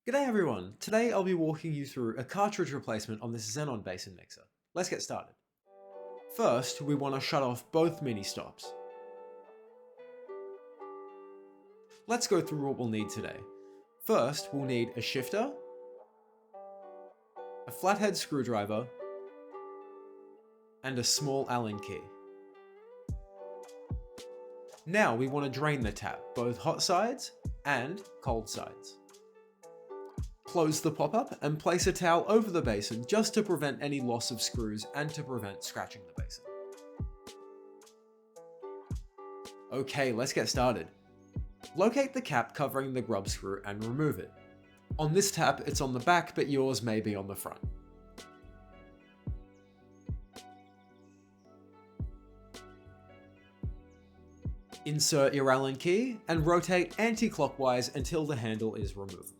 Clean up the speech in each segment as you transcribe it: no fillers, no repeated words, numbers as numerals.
G'day everyone! Today I'll be walking you through a cartridge replacement on this Zenon Basin Mixer. Let's get started. First, we want to shut off both mini stops. Let's go through what we'll need today. First, we'll need a shifter, a flathead screwdriver, and a small Allen key. Now we want to drain the tap, both hot sides and cold sides. Close the pop-up and place a towel over the basin just to prevent any loss of screws and to prevent scratching the basin. Okay, let's get started. Locate the cap covering the grub screw and remove it. On this tap, it's on the back, but yours may be on the front. Insert your Allen key and rotate anti-clockwise until the handle is removable.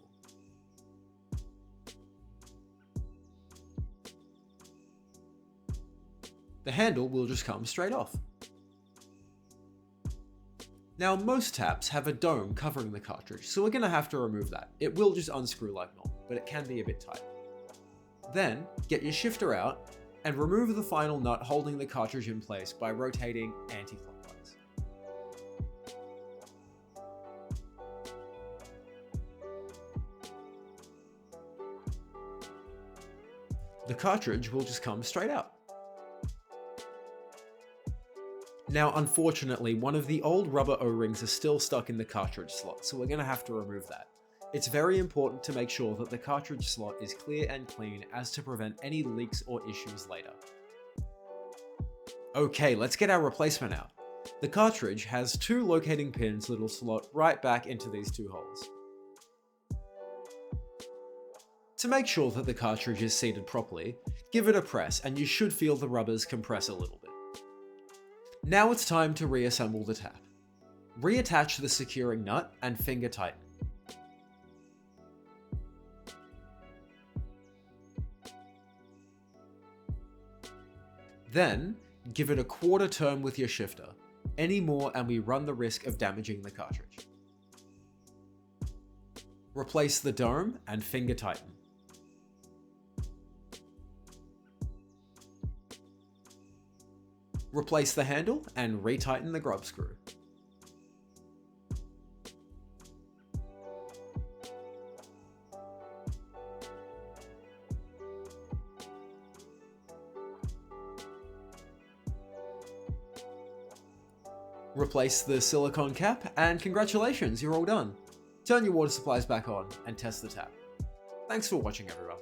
The handle will just come straight off. Now most taps have a dome covering the cartridge, so we're going to have to remove that. It will just unscrew like normal, but it can be a bit tight. Then, get your shifter out and remove the final nut holding the cartridge in place by rotating anti-clockwise. The cartridge will just come straight out. Now, unfortunately, one of the old rubber O-rings are still stuck in the cartridge slot, so we're going to have to remove that. It's very important to make sure that the cartridge slot is clear and clean as to prevent any leaks or issues later. Okay, let's get our replacement out. The cartridge has two locating pins that'll slot right back into these two holes. To make sure that the cartridge is seated properly, give it a press and you should feel the rubbers compress a little bit. Now it's time to reassemble the tap. Reattach the securing nut and finger tighten. Then, give it a quarter turn with your shifter. Any more and we run the risk of damaging the cartridge. Replace the dome and finger tighten. Replace the handle and retighten the grub screw. Replace the silicone cap and congratulations, you're all done. Turn your water supplies back on and test the tap. Thanks for watching everyone.